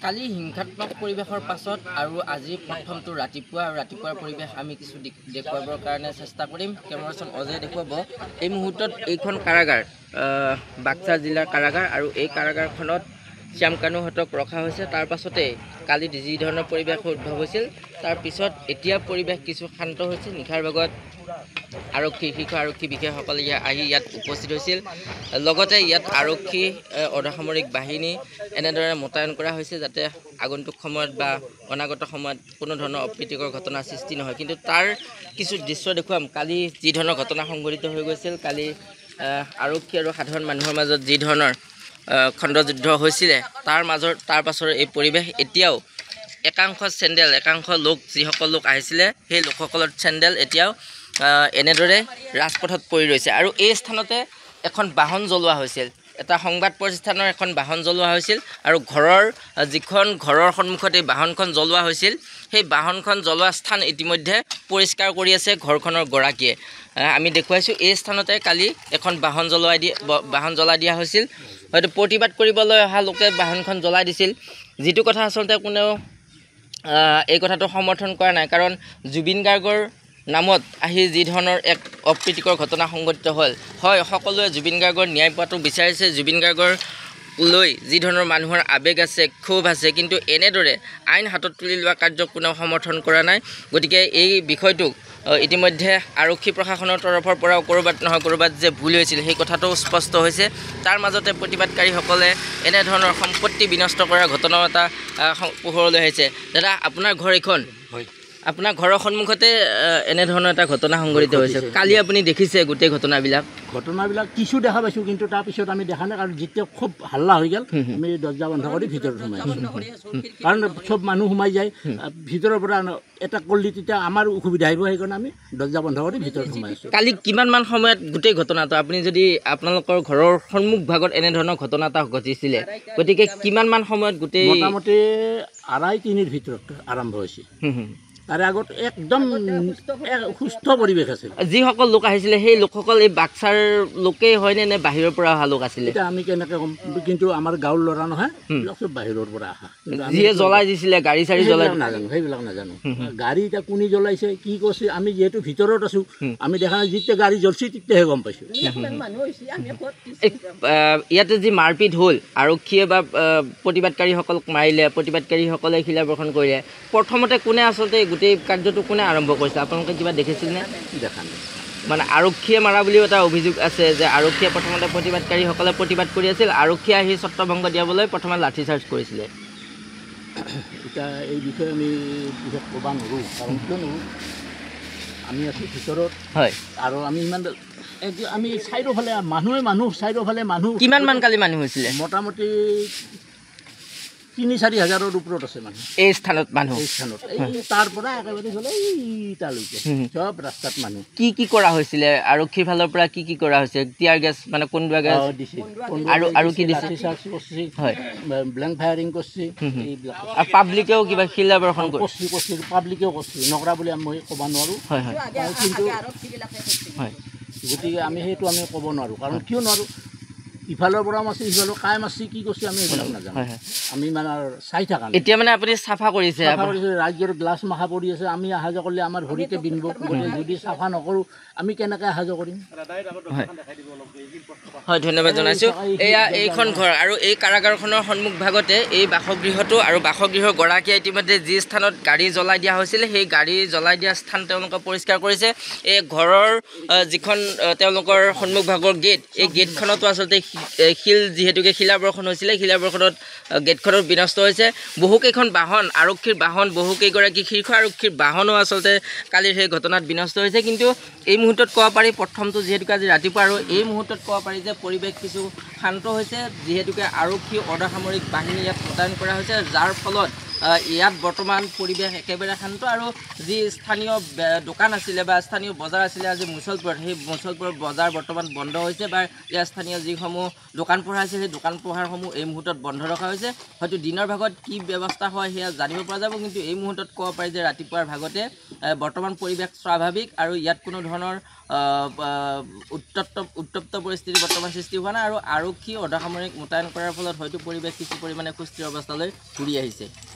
কালি হিংসাত্মক পৰিৱেশৰ পাছত আৰু আজি প্ৰথমটো ৰাতিপুৱাৰ পৰিৱেশ আমি কিছু দেখুৱাবৰ কাৰণে চেষ্টা কৰিম। কেমেৰাচন অজয় দেখুৱাব। এই মুহূৰ্তত এইখন কাৰাগাৰ বাক্সা জিলাৰ কাৰাগাৰ আৰু এই কাৰাগাৰখনত শ্যাম কানুহঁতক ৰখা হৈছে। তাৰ পাছতে কালি যি ধৰণৰ পৰিৱেশ উদ্ভৱ হৈছিল তাৰ পিছত এতিয়া পৰিৱেশ কিছু শান্ত হৈছে। নিশাৰ ভাগত শীৰ্ষ আৰক্ষী বিষয়াসকলে আহি ইয়াত উপস্থিত হৈছিল। লগতে ইয়াত আৰক্ষী অৰ্ধসামৰিক বাহিনী এনেদৰে মোতায়েন কৰা হৈছে যাতে আগন্তুক সময়ত বা অনাগত সময়ত কোনো ধৰণৰ অপ্ৰীতিকৰ ঘটনাৰ সৃষ্টি নহয়। কিন্তু তাৰ কিছু দৃশ্য দেখুৱাম। কালি যি ধৰণৰ ঘটনা সংঘটিত হৈ গৈছিল, কালি আৰক্ষী আৰু সাধাৰণ মানুহৰ মাজত যি ধৰণৰ খণ্ডযুদ্ধ হৈছিলে তাৰ পাছৰ এই পৰিৱেশ এতিয়াও একাংশ লোক যিসকল লোক আহিছিলে সেই লোকসকলৰ চেণ্ডেল এতিয়াও এনেদৰে ৰাজপথত পৰি ৰৈছে। আৰু এই স্থানতে এখন বাহন জ্বলোৱা হৈছিল, এটা সংবাদ প্ৰতিষ্ঠানৰ এখন বাহন জ্বলোৱা হৈছিল আৰু যিখন ঘৰৰ সন্মুখত এই বাহনখন জ্বলোৱা হৈছিল সেই বাহনখন জ্বলোৱা স্থান ইতিমধ্যে পৰিষ্কাৰ কৰি আছে ঘৰখনৰ গৰাকীয়ে। আমি দেখুৱাইছোঁ এই স্থানতে কালি এখন বাহন জ্বলাই দিয়া হৈছিল। হয়তো প্ৰতিবাদ কৰিবলৈ অহা লোকে বাহনখন জ্বলাই দিছিল, যিটো কথা আচলতে কোনেও এই কথাটো সমৰ্থন কৰা নাই। কাৰণ জুবিন গাৰ্গৰ নামত আহি যি ধৰণৰ এক অপ্ৰীতিকৰ ঘটনা সংঘটিত হ'ল, হয় সকলোৱে জুবিন গাৰ্গৰ ন্যায় পোৱাটো বিচাৰিছে, জুবিন গাৰ্গৰ লৈ যি ধৰণৰ মানুহৰ আৱেগ আছে, ক্ষোভ আছে, কিন্তু এনেদৰে আইন হাতত তুলি লোৱা কাৰ্যক কোনেও সমৰ্থন কৰা নাই। গতিকে এই বিষয়টোক ইতিমধ্যে আৰক্ষী প্ৰশাসনৰ তৰফৰ পৰাও ক'ৰবাত যে ভুল হৈছিল সেই কথাটো স্পষ্ট হৈছে। তাৰ মাজতে প্ৰতিবাদকাৰীসকলে এনেধৰণৰ সম্পত্তি বিনষ্ট কৰাৰ ঘটনাও এটা পোহৰলৈ আহিছে। দাদা, আপোনাৰ ঘৰ এইখন? হয়। আপোনাৰ ঘৰৰ সন্মুখতে এনেধৰণৰ এটা ঘটনা সংঘটিত হৈছে। কালি আপুনি দেখিছে গোটেই ঘটনাবিলাক কিছু দেখা পাইছোঁ, কিন্তু তাৰপিছত আমি দেখা নাই। কাৰণ যেতিয়া খুব হাল্লা হৈ গ'ল আমি দৰ্জা বন্ধ কৰি ভিতৰত সোমাই আছোঁ। কাৰণ চব মানুহ সোমাই যায় ভিতৰৰ পৰা এটা কৰিলে তেতিয়া আমাৰ অসুবিধা আহিব, সেইকাৰণে আমি দৰ্জা বন্ধ কৰি ভিতৰত সোমাই আছোঁ। কালি কিমানমান সময়ত গোটেই ঘটনাটো আপুনি যদি আপোনালোকৰ ঘৰৰ সন্মুখ ভাগত এনেধৰণৰ ঘটনা এটা ঘটিছিলে, গতিকে কিমানমান সময়ত গোটেই? মোটামুটি 2:30-3 ভিতৰত আৰম্ভ হৈছে। তাৰে আগত একদম সুস্থ পৰিৱেশ আছিল। যিসকল লোক আহিছিলে সেই লোকসকল এই বাক্সাৰ লোকেই হয়নে নে বাহিৰৰ পৰা অহা লোক আছিলে? এতিয়া আমি কেনেকৈ ক'ম, কিন্তু আমাৰ গাঁৱৰ ল'ৰা নহয়, চব বাহিৰৰ পৰা অহা। যিয়ে জ্বলাই দিছিলে গাড়ী চাড়ী জ্বলাই নাজানো, সেইবিলাক নাজানো। গাড়ী এতিয়া কোনে জ্বলাইছে কি কৰিছে আমি যিহেতু ভিতৰত আছোঁ, আমি দেখা নাই। যেতিয়া গাড়ী জ্বলছি তেতিয়াহে গম পাইছোঁ। ইয়াতে যি মাৰপিট হ'ল, আৰক্ষীয়ে বা প্ৰতিবাদকাৰীসকলক মাৰিলে, প্ৰতিবাদকাৰীসকলে শিলাবৰ্ষণ কৰিলে, প্ৰথমতে কোনে আচলতে গোটেই কাৰ্যটো কোনে আৰম্ভ কৰিছে? আপোনালোকে কিবা দেখিছিল নে? দেখা নাই। মানে আৰক্ষীয়ে মাৰা বুলিও এটা অভিযোগ আছে যে আৰক্ষীয়ে প্ৰথমতে প্ৰতিবাদকাৰীসকলে প্ৰতিবাদ কৰি আছিল, আৰক্ষীয়ে আহি ছত্ৰভংগ দিয়াবলৈ প্ৰথমে লাঠি চাৰ্জ কৰিছিলে। এতিয়া এই বিষয়ে আমি বিশেষ ক'ব নোৱাৰোঁ। কাৰণ কিয় নোৱাৰোঁ, আমি আছোঁ ভিতৰত। হয়। আৰু আমি চাৰিওফালে মানুহ চাৰিওফালে মানুহ। কিমানমান কালি মানুহ হৈছিলে? মোটামুটি 3-4 হাজাৰৰ ওপৰত আছে মানুহ এই স্থানত। তাৰ পৰা একেবাৰে গ'লে তালৈকে চব ৰাস্তাত মানুহ। কি কৰা হৈছিলে আৰক্ষীৰ ফালৰ পৰা? কি কৰা হৈছে? টিয়াৰ গেছ মানে কোনবা গেছ দিছে আৰু কি দিছে? হয়, ব্লেংক ফায়াৰিং কৰিছে। আৰু পাব্লিকেও কিবা শিলাবৰ্ষণ কৰিছে, পাব্লিকেও কৰিছে, নকৰা বুলি মই ক'ব নোৱাৰোঁ। হয় হয়, কিন্তু হয়, গতিকে আমি সেইটো আমি ক'ব নোৱাৰোঁ। কাৰণ কিয় নোৱাৰোঁ, ইফালৰ পৰা মাছে সিফালৰ কাই মাছে কি কৰিছে আমি এইবিলাক নাজানো। আমি মানে চাই থাকা নাই। এতিয়া মানে আপুনি চাফা কৰিছে? ৰাজ্যৰ গ্লাছ মাখা পৰি আছে, আমি অহা যোৱা কৰিলে আমাৰ ভৰিতে বিন্ধিব। যদি চাফা নকৰোঁ আমি কেনেকৈ অহা যোৱা কৰিম? হয়, ধন্যবাদ জনাইছোঁ। এইখন ঘৰ আৰু এই কাৰাগাৰখনৰ সন্মুখ ভাগতে এই বাসগৃহটো, আৰু বাসগৃহৰ গৰাকীয়ে ইতিমধ্যে যি স্থানত গাড়ী জ্বলাই দিয়া হৈছিলে সেই গাড়ী জ্বলাই দিয়া স্থান তেওঁলোকে পৰিষ্কাৰ কৰিছে। এই ঘৰৰ যিখন তেওঁলোকৰ সন্মুখ ভাগৰ গেট, এই গেটখনতো আচলতে শিল, যিহেতুকে শিলাবৰ্ষণ হৈছিলে, শিলাবৰ্ষণত গেটখনত বিনষ্ট হৈছে। বহুকেইখন বাহন, আৰক্ষীৰ বাহন, বহুকেইগৰাকী শীৰ্ষ আৰক্ষীৰ বাহনো আচলতে কালিৰ সেই ঘটনাত বিনষ্ট হৈছে। কিন্তু এই মুহূৰ্তত ক'ব পাৰি, প্ৰথমটো যিহেতুকে আজি ৰাতিপুৱা, আৰু এই মুহূৰ্তত ক'ব পাৰি যে পৰিৱেশ কিছু শান্ত হৈছে, যিহেতুকে আৰক্ষী অৰ্ধসামৰিক বাহিনী ইয়াত মোতায়েন কৰা হৈছে, যাৰ ফলত ইয়াত বৰ্তমান পৰিৱেশ একেবাৰে শান্ত আৰু যি স্থানীয় দোকান আছিলে বা স্থানীয় বজাৰ আছিলে আজি মুছলপুৰত সেই মুছলপুৰৰ বজাৰ বৰ্তমান বন্ধ হৈছে বা ইয়াৰ স্থানীয় যিসমূহ দোকান পোহাৰ আছে সেই দোকান পোহাৰসমূহ এই মুহূৰ্তত বন্ধ ৰখা হৈছে হয়তো দিনৰ ভাগত কি ব্যৱস্থা হয় সেয়া জানিব পৰা যাব কিন্তু এই মুহূৰ্তত ক'ব পাৰি যে ৰাতিপুৱাৰ ভাগতে বৰ্তমান পৰিৱেশ স্বাভাৱিক আৰু ইয়াত কোনো ধৰণৰ উত্তপ্ত পৰিস্থিতি বৰ্তমান সৃষ্টি হোৱা নাই আৰু আৰক্ষী অৰ্ধসামৰিক মোতায়েন কৰাৰ ফলত হয়তো পৰিৱেশ কিছু পৰিমাণে সুস্থিৰ অৱস্থালৈ ঘূৰি আহিছে।